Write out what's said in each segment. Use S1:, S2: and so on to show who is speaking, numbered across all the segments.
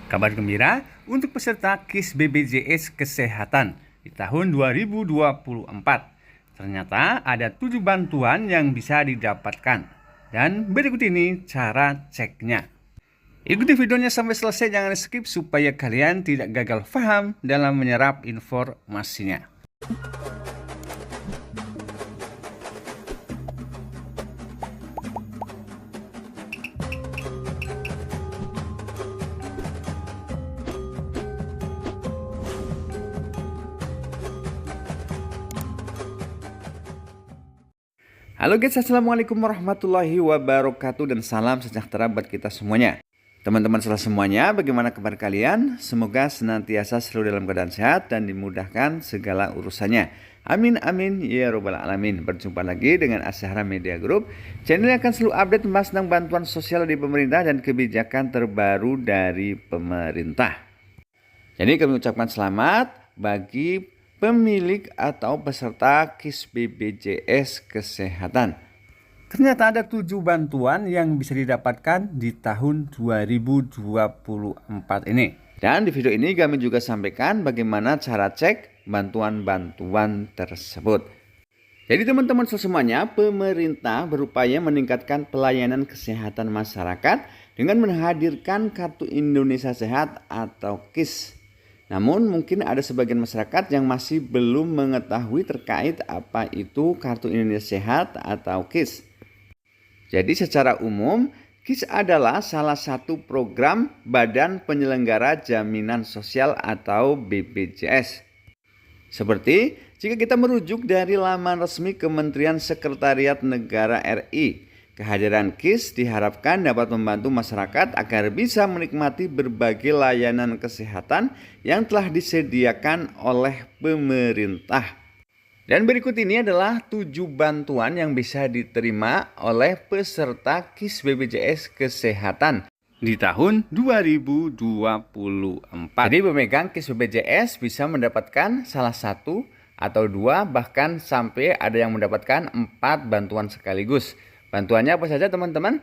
S1: Kabar gembira untuk peserta KIS BPJS Kesehatan di tahun 2024. Ternyata ada 7 bantuan yang bisa didapatkan. Dan berikut ini cara ceknya. Ikuti videonya sampai selesai, jangan skip supaya kalian tidak gagal paham dalam menyerap informasinya. Halo guys, assalamualaikum warahmatullahi wabarakatuh dan salam sejahtera buat kita semuanya. Teman-teman semuanya, bagaimana kabar kalian? Semoga senantiasa selalu dalam keadaan sehat dan dimudahkan segala urusannya. Amin amin ya robbal alamin. Berjumpa lagi dengan Asyahra Media Group, channel yang akan selalu update membahas tentang bantuan sosial di pemerintah dan kebijakan terbaru dari pemerintah. Jadi kami ucapkan selamat bagi pemilik atau peserta KIS BPJS Kesehatan. Ternyata ada 7 bantuan yang bisa didapatkan di tahun 2024 ini. Dan di video ini kami juga sampaikan bagaimana cara cek bantuan-bantuan tersebut. Jadi teman-teman semuanya, pemerintah berupaya meningkatkan pelayanan kesehatan masyarakat dengan menghadirkan Kartu Indonesia Sehat atau KIS. Namun mungkin ada sebagian masyarakat yang masih belum mengetahui terkait apa itu Kartu Indonesia Sehat atau KIS. Jadi secara umum, KIS adalah salah satu program Badan Penyelenggara Jaminan Sosial atau BPJS. Seperti jika kita merujuk dari laman resmi Kementerian Sekretariat Negara RI, kehadiran KIS diharapkan dapat membantu masyarakat agar bisa menikmati berbagai layanan kesehatan yang telah disediakan oleh pemerintah. Dan berikut ini adalah 7 bantuan yang bisa diterima oleh peserta KIS BPJS Kesehatan di tahun 2024. Jadi pemegang KIS BPJS bisa mendapatkan salah satu atau 2, bahkan sampai ada yang mendapatkan 4 bantuan sekaligus. Bantuannya apa saja teman-teman?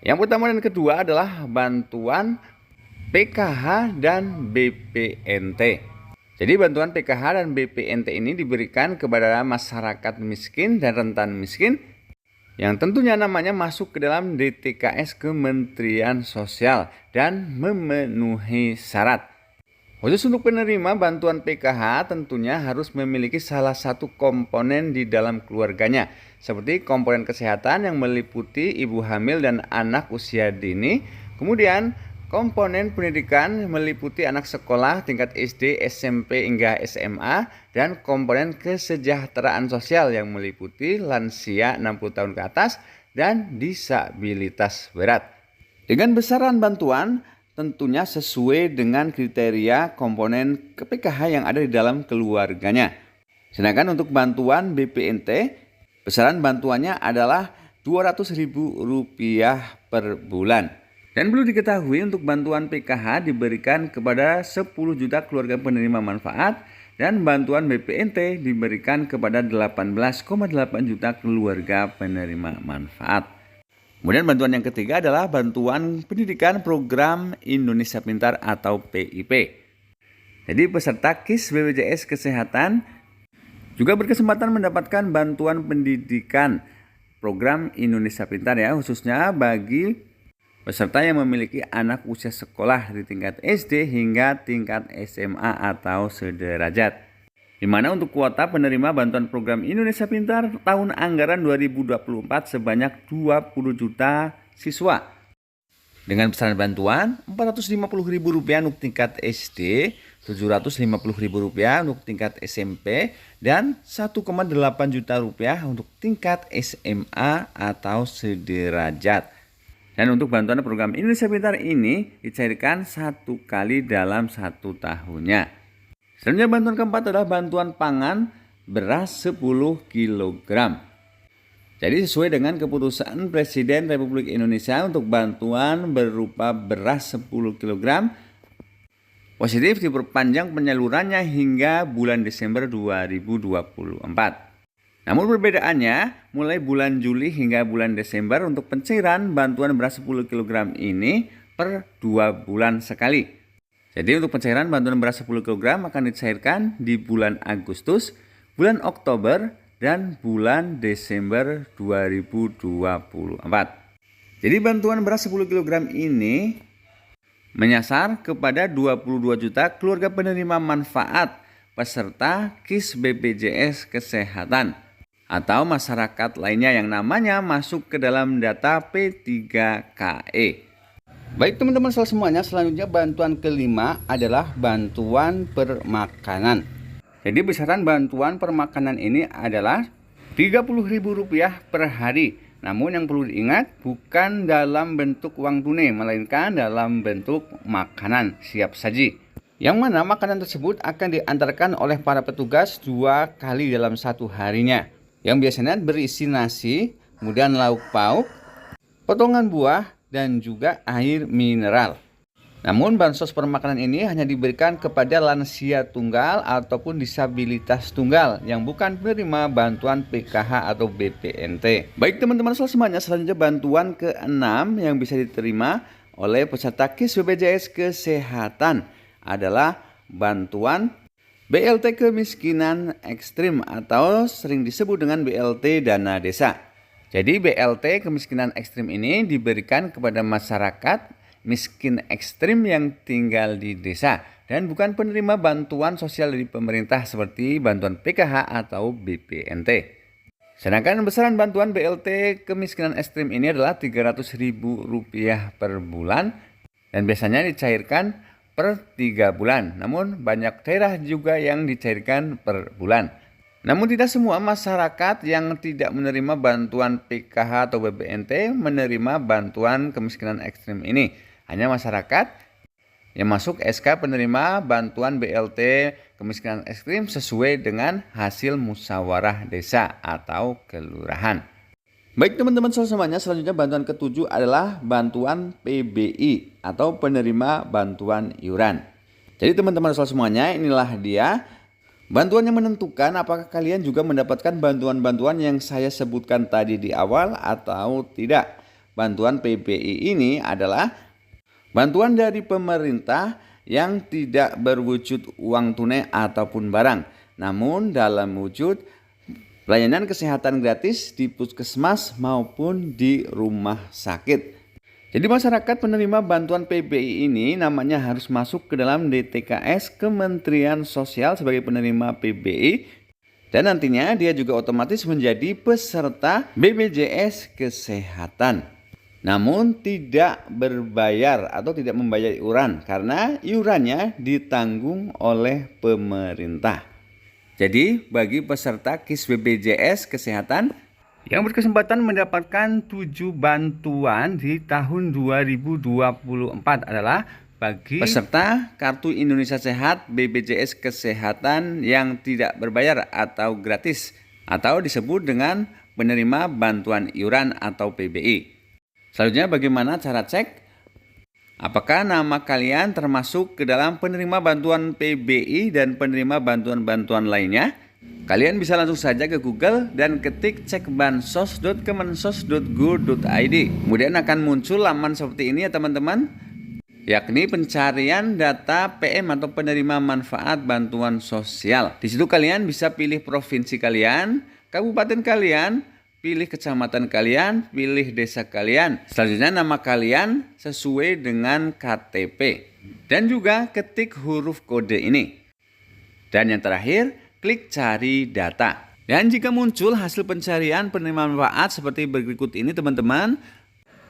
S1: Yang pertama dan kedua adalah bantuan PKH dan BPNT. Jadi bantuan PKH dan BPNT ini diberikan kepada masyarakat miskin dan rentan miskin yang tentunya namanya masuk ke dalam DTKS Kementerian Sosial dan memenuhi syarat. Khusus untuk penerima bantuan PKH tentunya harus memiliki salah satu komponen di dalam keluarganya, seperti komponen kesehatan yang meliputi ibu hamil dan anak usia dini, kemudian komponen pendidikan meliputi anak sekolah tingkat SD, SMP hingga SMA, dan komponen kesejahteraan sosial yang meliputi lansia 60 tahun ke atas dan disabilitas berat. Dengan besaran bantuan tentunya sesuai dengan kriteria komponen PKH yang ada di dalam keluarganya. Sedangkan untuk bantuan BPNT, besaran bantuannya adalah Rp200.000 per bulan. Dan perlu diketahui untuk bantuan PKH diberikan kepada 10 juta keluarga penerima manfaat dan bantuan BPNT diberikan kepada 18,8 juta keluarga penerima manfaat. Kemudian bantuan yang ketiga adalah bantuan pendidikan program Indonesia Pintar atau PIP. Jadi peserta KIS BPJS Kesehatan juga berkesempatan mendapatkan bantuan pendidikan program Indonesia Pintar ya, khususnya bagi peserta yang memiliki anak usia sekolah di tingkat SD hingga tingkat SMA atau sederajat. Di mana untuk kuota penerima bantuan program Indonesia Pintar tahun anggaran 2024 sebanyak 20 juta siswa. Dengan besaran bantuan Rp450.000 untuk tingkat SD, Rp750.000 untuk tingkat SMP, dan Rp1,8 juta untuk tingkat SMA atau sederajat. Dan untuk bantuan program Indonesia Pintar ini dicairkan 1 kali dalam 1 tahunnya. Selanjutnya bantuan keempat adalah bantuan pangan beras 10 kg. Jadi sesuai dengan keputusan Presiden Republik Indonesia untuk bantuan berupa beras 10 kg positif diperpanjang penyalurannya hingga bulan Desember 2024. Namun perbedaannya mulai bulan Juli hingga bulan Desember untuk pencairan bantuan beras 10 kg ini per 2 bulan sekali. Jadi untuk pencairan bantuan beras 10 kg akan dicairkan di bulan Agustus, bulan Oktober, dan bulan Desember 2024. Jadi bantuan beras 10 kg ini menyasar kepada 22 juta keluarga penerima manfaat peserta KIS BPJS Kesehatan atau masyarakat lainnya yang namanya masuk ke dalam data P3KE. Baik teman-teman semuanya, selanjutnya bantuan kelima adalah bantuan permakanan. Jadi besaran bantuan permakanan ini adalah Rp30.000 per hari. Namun yang perlu diingat, bukan dalam bentuk uang tunai, melainkan dalam bentuk makanan siap saji. Yang mana makanan tersebut akan diantarkan oleh para petugas 2 kali dalam 1 harinya. Yang biasanya berisi nasi, kemudian lauk pauk, potongan buah, dan juga air mineral. Namun bansos permakanan ini hanya diberikan kepada lansia tunggal ataupun disabilitas tunggal yang bukan penerima bantuan PKH atau BPNT. Baik teman-teman semuanya, selanjutnya bantuan ke-6 yang bisa diterima oleh peserta KIS BPJS Kesehatan adalah bantuan BLT Kemiskinan Ekstrim atau sering disebut dengan BLT Dana Desa. Jadi BLT Kemiskinan Ekstrim ini diberikan kepada masyarakat miskin ekstrim yang tinggal di desa dan bukan penerima bantuan sosial dari pemerintah seperti bantuan PKH atau BPNT. Sedangkan besaran bantuan BLT Kemiskinan Ekstrim ini adalah Rp300.000 per bulan dan biasanya dicairkan per 3 bulan. Namun banyak daerah juga yang dicairkan per bulan. Namun tidak semua masyarakat yang tidak menerima bantuan PKH atau BPNT menerima bantuan kemiskinan ekstrim ini. Hanya masyarakat yang masuk SK penerima bantuan BLT kemiskinan ekstrim sesuai dengan hasil musyawarah desa atau kelurahan. Baik teman-teman semuanya, selanjutnya bantuan ke-7 adalah bantuan PBI atau penerima bantuan iuran. Jadi teman-teman semuanya, inilah dia bantuan yang menentukan apakah kalian juga mendapatkan bantuan-bantuan yang saya sebutkan tadi di awal atau tidak. Bantuan PBI ini adalah bantuan dari pemerintah yang tidak berwujud uang tunai ataupun barang, namun dalam wujud pelayanan kesehatan gratis di puskesmas maupun di rumah sakit. Jadi masyarakat penerima bantuan PBI ini namanya harus masuk ke dalam DTKS Kementerian Sosial sebagai penerima PBI dan nantinya dia juga otomatis menjadi peserta BPJS Kesehatan. Namun tidak berbayar atau tidak membayar iuran karena iurannya ditanggung oleh pemerintah. Jadi bagi peserta KIS BPJS Kesehatan yang berkesempatan mendapatkan 7 bantuan di tahun 2024 adalah bagi peserta Kartu Indonesia Sehat BPJS Kesehatan yang tidak berbayar atau gratis atau disebut dengan penerima bantuan iuran atau PBI. Selanjutnya bagaimana cara cek apakah nama kalian termasuk ke dalam penerima bantuan PBI dan penerima bantuan-bantuan lainnya? Kalian bisa langsung saja ke Google dan ketik cekbansos.kemensos.go.id. Kemudian akan muncul laman seperti ini ya teman-teman, yakni pencarian data PM atau penerima manfaat bantuan sosial. Di situ kalian bisa pilih provinsi kalian, kabupaten kalian, pilih kecamatan kalian, pilih desa kalian. Selanjutnya nama kalian sesuai dengan KTP. Dan juga ketik huruf kode ini. Dan yang terakhir, klik cari data. Dan jika muncul hasil pencarian penerima manfaat seperti berikut ini teman-teman.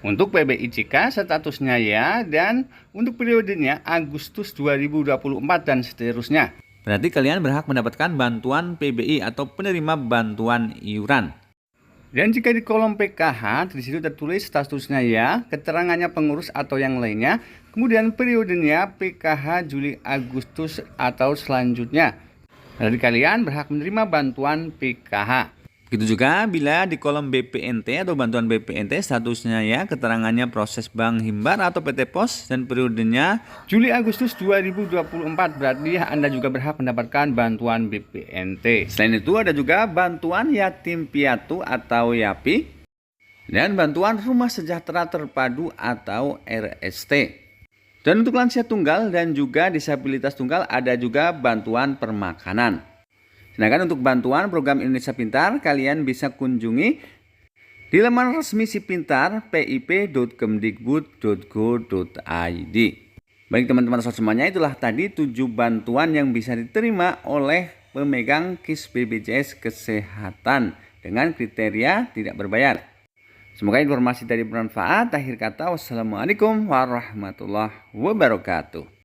S1: Untuk PBI jika statusnya ya, dan untuk periodenya Agustus 2024 dan seterusnya. Berarti kalian berhak mendapatkan bantuan PBI atau penerima bantuan iuran. Dan jika di kolom PKH, di situ tertulis statusnya ya, keterangannya pengurus atau yang lainnya, kemudian periodenya PKH Juli Agustus atau selanjutnya. Jadi kalian berhak menerima bantuan PKH. Begitu juga bila di kolom BPNT atau bantuan BPNT statusnya ya, keterangannya proses bank himbar atau PT Pos dan periodenya Juli Agustus 2024, berarti Anda juga berhak mendapatkan bantuan BPNT. Selain itu ada juga bantuan yatim piatu atau YAPI dan bantuan rumah sejahtera terpadu atau RST. Dan untuk lansia tunggal dan juga disabilitas tunggal ada juga bantuan permakanan. Sedangkan untuk bantuan program Indonesia Pintar, kalian bisa kunjungi di laman resmi Si Pintar pip.kemdikbud.go.id. Baik teman-teman semuanya, itulah tadi 7 bantuan yang bisa diterima oleh pemegang KIS BPJS Kesehatan dengan kriteria tidak berbayar. Semoga informasi tadi bermanfaat. Akhir kata, wassalamualaikum warahmatullahi wabarakatuh.